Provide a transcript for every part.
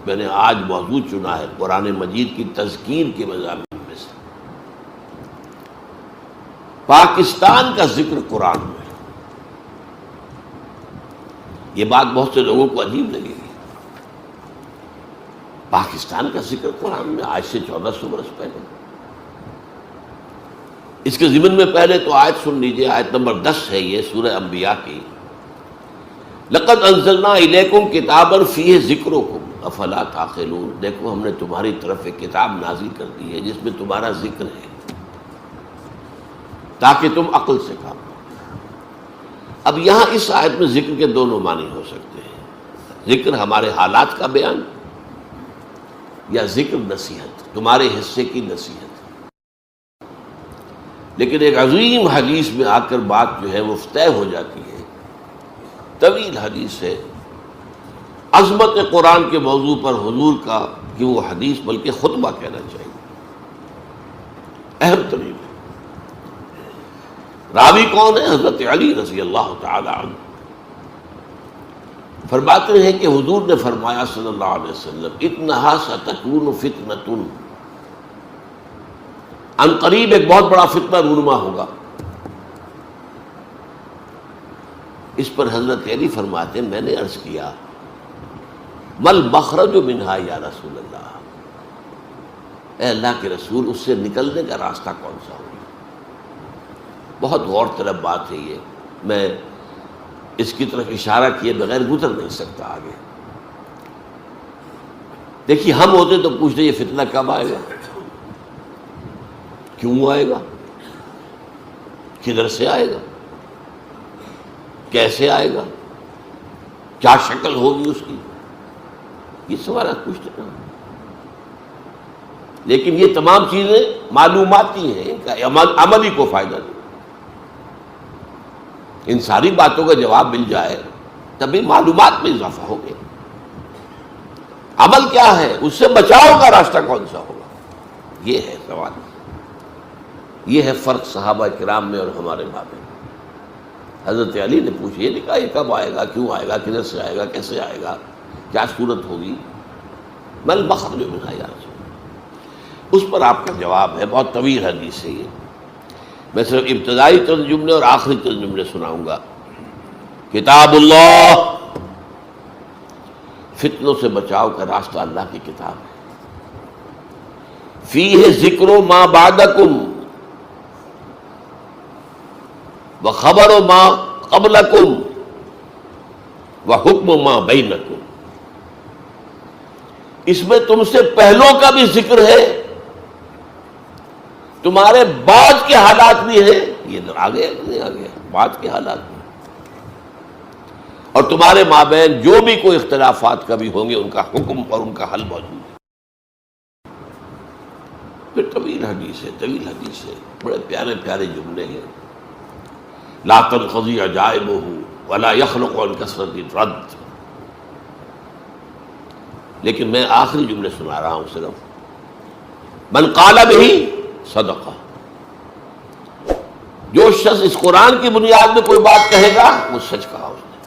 میں نے آج موضوع چنا ہے قرآن مجید کی تذکیر کے مضامین میں سے پاکستان کا ذکر قرآن میں۔ یہ بات بہت سے لوگوں کو عجیب لگے گی، پاکستان کا ذکر قرآن میں آج سے 1400 برس پہلے۔ اس کے ضمن میں پہلے تو آیت سن لیجئے، آیت نمبر 10 ہے یہ سورہ انبیاء کی۔ لقد انزلنا الیکم کتابا فیہ ذکرکم افلا تعقلون، دیکھو ہم نے تمہاری طرف ایک کتاب نازل کر دی ہے جس میں تمہارا ذکر ہے تاکہ تم عقل سے کام کرو۔ اب یہاں اس آیت میں ذکر کے دونوں معنی ہو سکتے ہیں، ذکر ہمارے حالات کا بیان یا ذکر نصیحت، تمہارے حصے کی نصیحت۔ لیکن ایک عظیم حدیث میں آ کر بات جو ہے وہ طے ہو جاتی ہے، طویل حدیث ہے، عظمت قرآن کے موضوع پر حضور کا کہ وہ حدیث بلکہ خطبہ کہنا چاہیے، اہم ترین ہے۔ راوی کون ہے؟ حضرت علی رضی اللہ تعالی عنہ فرماتے ہیں کہ حضور نے فرمایا صلی اللہ علیہ وسلم انہا ستکون فتنۃ، ان قریب ایک بہت بڑا فتنہ رونما ہوگا۔ اس پر حضرت علی فرماتے ہیں میں نے عرض کیا مل مخرج منہا یا رسول اللہ، اے اللہ کے رسول اس سے نکلنے کا راستہ کون سا ہوگا؟ بہت غور طلب بات ہے یہ، میں اس کی طرف اشارہ کیے بغیر گزر نہیں سکتا آگے۔ دیکھیے ہم ہوتے تو پوچھتے یہ فتنہ کب آئے گا، کیوں آئے گا، کدھر سے آئے گا، کیسے آئے گا، کیا شکل ہوگی اس کی، یہ سوالات پوچھتے ہیں۔ لیکن یہ تمام چیزیں معلوماتی ہیں، ان کا عملی کو فائدہ نہیں۔ ان ساری باتوں کا جواب مل جائے تبھی معلومات میں اضافہ ہو گیا۔ عمل کیا ہے، اس سے بچاؤ کا راستہ کون سا ہوگا، یہ ہے سوال۔ یہ ہے فرق صحابہ کرام میں اور ہمارے مابین۔ حضرت علی نے پوچھا، یہ نہیں کہا یہ کب آئے گا، کیوں آئے گا، کدھر سے آئے گا، کیسے آئے گا، کیا صورت ہوگی، مل مخرج منہا یا رسول اللہ۔ اس پر آپ کا جواب ہے، بہت طویل حدیث ہے یہ، میں صرف ابتدائی چند جملے اور آخری چند جملے سناؤں گا۔ کتاب اللہ، فتنوں سے بچاؤ کا راستہ اللہ کی کتاب ہے۔ فیہ ذکر ما بعدکم وخبر ما قبلکم وحکم ما بینکم، اس میں تم سے پہلوں کا بھی ذکر ہے، تمہارے بعد کے حالات بھی ہیں، یہ آگے نہیں آگے بعد کے حالات بھی، اور تمہارے مابین جو بھی کوئی اختلافات کبھی ہوں گے ان کا حکم اور ان کا حل موجود ہے۔ پھر طویل حدیث ہے، طویل حدیث ہے، بڑے پیارے پیارے جملے ہیں۔ لا تنقضی عجائبہ ولا یخلق عن کثرت الرد، لیکن میں آخری جملے سنا رہا ہوں صرف۔ من قال بہ صدقہ، جو شخص اس قرآن کی بنیاد میں کوئی بات کہے گا وہ سچ کہا اس نے۔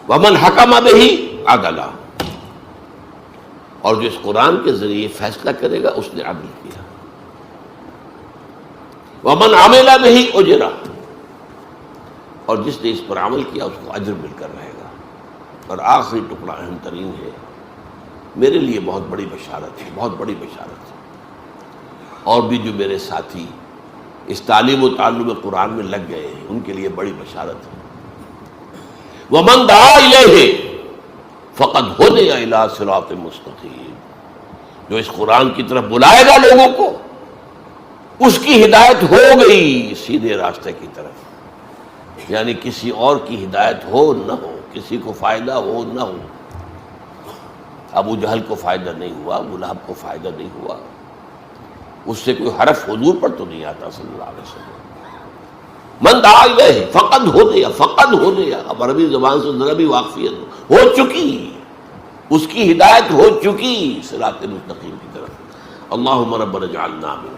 ومن حکم بہ عدل، اور جو اس قرآن کے ذریعے فیصلہ کرے گا اس نے عدل کیا۔ ومن عمل بہ اجر، اور جس نے اس پر عمل کیا اس کو اجر مل کر رہے گا۔ اور آخری ٹکڑا اہم ترین ہے، میرے لیے بہت بڑی بشارت ہے، بہت بڑی بشارت ہے، اور بھی جو میرے ساتھی اس تعلیم و تعلم قرآن میں لگ گئے ہیں ان کے لیے بڑی بشارت ہے۔ وَمَن دعا إِلَيْهِ فَقَدْ هُدِيَ إِلَىٰ صِرَاطٍ مُسْتَقِيمٍ، جو اس قرآن کی طرف بلائے گا لوگوں کو اس کی ہدایت ہو گئی سیدھے راستے کی طرف، یعنی کسی اور کی ہدایت ہو نہ ہو، کسی کو فائدہ ہو نہ ہو۔ ابو جہل کو فائدہ نہیں ہوا، ابو لہب کو فائدہ نہیں ہوا، اس سے کوئی حرف حضور پر تو نہیں آتا صلی اللہ علیہ وسلم۔ من دعا الیہ فقد ہدی، فقد ہدی، اب عربی زبان سے ذرا بھی واقفیت ہو چکی، اس کی ہدایت ہو چکی صراط مستقیم کی طرف۔ اللہم ربنا اجعلنا منہم۔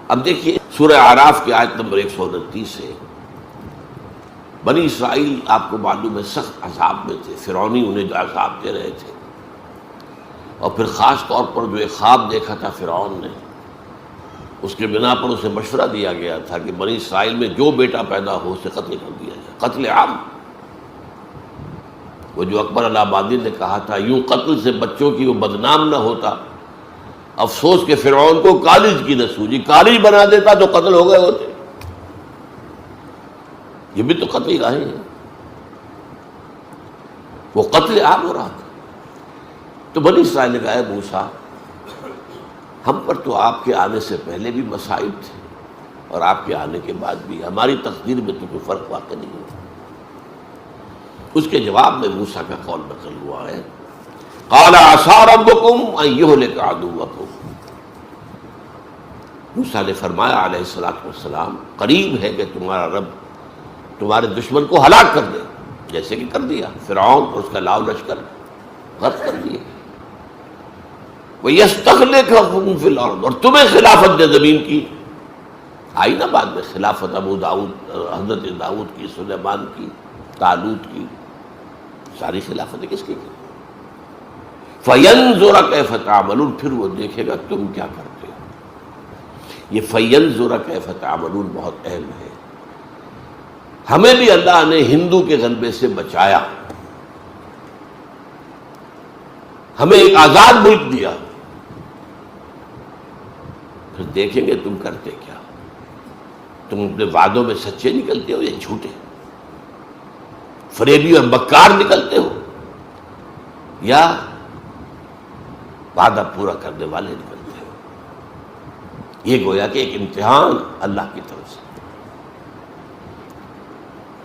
اب دیکھیے سورہ اعراف کی آیت نمبر 129 ہے، بنی اسرائیل آپ کو معلوم ہے سخت عذاب میں تھے، فرعونی انہیں جو عذاب دے رہے تھے، اور پھر خاص طور پر جو ایک خواب دیکھا تھا فرعون نے، اس کے بنا پر اسے مشورہ دیا گیا تھا کہ بنی اسرائیل میں جو بیٹا پیدا ہو اسے قتل کر دیا جائے، قتل عام۔ وہ جو اکبر الہ آبادی نے کہا تھا یوں قتل سے بچوں کی وہ بدنام نہ ہوتا، افسوس کہ فرعون کو کالج کی نہ سوجی، کالج بنا دیتا تو قتل ہو گئے ہوتے۔ یہ بھی تو قتل گاہیں ہیں، وہ قتل عام ہو رہا تھا۔ تو بنی اسرائیل نے کہا اے موسیٰ، ہم پر تو آپ کے آنے سے پہلے بھی مصائب تھے اور آپ کے آنے کے بعد بھی، ہماری تقدیر میں تو کوئی فرق واقع نہیں ہوا۔ اس کے جواب میں موسیٰ کا قول نقل ہوا ہے، قال عسى ربكم ان يهلك عدوكم، موسیٰ نے فرمایا علیہ الصلوۃ والسلام، قریب ہے کہ تمہارا رب تمہارے دشمن کو ہلاک کر دے، جیسے کہ کر دیا فرعون اور اس کا لاؤ لشکر غرق کر دیا، وَيَسْتَخْلِفَكُمْ فِي الْأَرْضِ، اور تمہیں خلافت دے زمین کی۔ آئی نا بعد میں خلافت ابو داؤد، حضرت داؤد کی، سلیمان کی، طالوت کی، ساری خلافتیں کس کی؟ فَيَنْظُرَ كَيْفَ تَعْمَلُونَ، پھر وہ دیکھے گا تم کیا کرتے ہو۔ یہ فَيَنْظُرَ كَيْفَ تَعْمَلُونَ بہت اہم ہے۔ ہمیں بھی اللہ نے ہندو کے غلبے سے بچایا، ہمیں ایک آزاد ملک دیا، پھر دیکھیں گے تم کرتے کیا، تم اپنے وعدوں میں سچے نکلتے ہو یا جھوٹے، فریبی اور مکار نکلتے ہو یا وعدہ پورا کرنے والے نکلتے ہو۔ یہ گویا کہ ایک امتحان اللہ کی طرف سے۔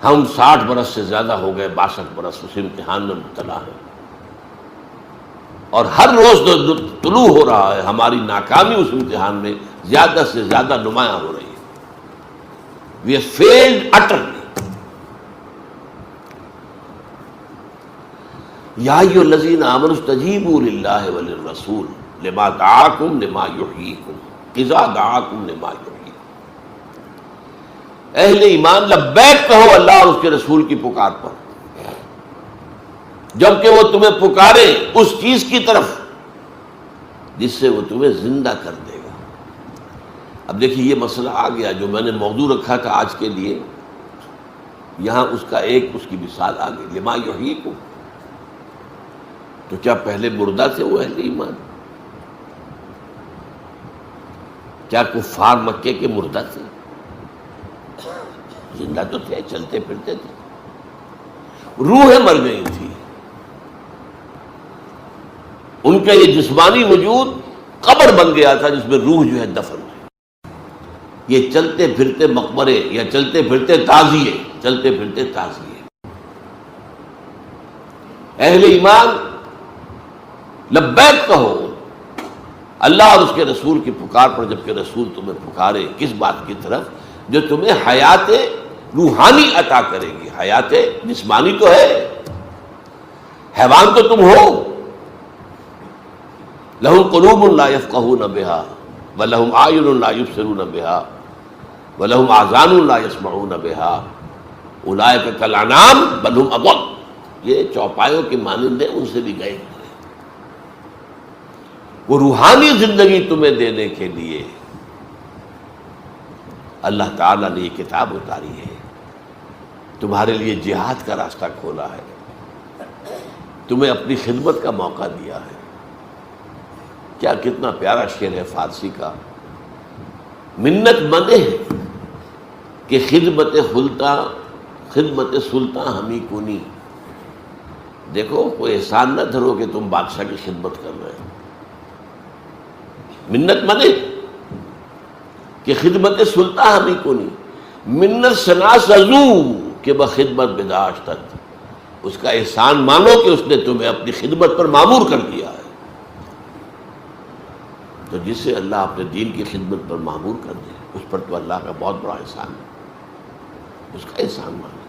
ہم 60 برس سے زیادہ ہو گئے، 62 برس اس امتحان میں مبتلا ہیں، اور ہر روز جو طلوع ہو رہا ہے ہماری ناکامی اس امتحان میں زیادہ سے زیادہ نمایاں ہو رہی ہے۔ We have failed utterly۔ یا ایھا الذین آمنوا استجیبوا للہ وللرسول لما دعاکم لما یحییکم اذا دعاکم لما یحییکم۔ اہل ایمان لبیک کہو اللہ اور اس کے رسول کی پکار پر، جبکہ وہ تمہیں پکارے اس چیز کی طرف جس سے وہ تمہیں زندہ کر دے گا۔ اب دیکھیے یہ مسئلہ آ گیا جو میں نے موضوع رکھا تھا آج کے لیے، یہاں اس کا ایک اس کی مثال آ گئی، لما یحییکم۔ تو کیا پہلے مردہ تھے وہ اہل ایمان؟ کیا کفار مکے کے مردہ تھے؟ زندہ تو تھے، چلتے پھرتے تھے، روحیں مر گئی تھی، ان کا یہ جسمانی وجود قبر بن گیا تھا جس میں روح جو ہے دفن ہے۔ یہ چلتے پھرتے مقبرے یا چلتے پھرتے تعزیے، چلتے پھرتے تعزیے۔ اہل ایمان لبیک کہو اللہ اور اس کے رسول کی پکار پر، جبکہ رسول تمہیں پکارے کس بات کی طرف؟ جو تمہیں حیات روحانی عطا کرے گی۔ حیات جسمانی تو ہے، حیوان تو تم ہو۔ لہم قلوب لا یفقہون بہا ولہم اعین لا یبصرون بہا ولہم آذان لا یسمعون بہا اولئک کالانعام بل ہم اضل۔ یہ چوپایوں کے مانند ہیں، ان سے بھی گئے۔ وہ روحانی زندگی تمہیں دینے کے لیے اللہ تعالیٰ نے یہ کتاب اتاری ہے، تمہارے لیے جہاد کا راستہ کھولا ہے، تمہیں اپنی خدمت کا موقع دیا ہے۔ کیا کتنا پیارا شعر ہے فارسی کا، منت مندے ہے کہ خدمت سلطان ہمیں کنی۔ دیکھو کوئی احسان نہ دھرو کہ تم بادشاہ کی خدمت کر رہے ہو، منت مندے کہ خدمت سلطان ہمیں کنی، منت شناس ازو کہ بخدمت بداشتت۔ اس کا احسان مانو کہ اس نے تمہیں اپنی خدمت پر مامور کر دیا ہے۔ تو جسے اللہ اپنے دین کی خدمت پر مامور کر دے، اس پر تو اللہ کا بہت بڑا احسان ہے، اس کا احسان مانو۔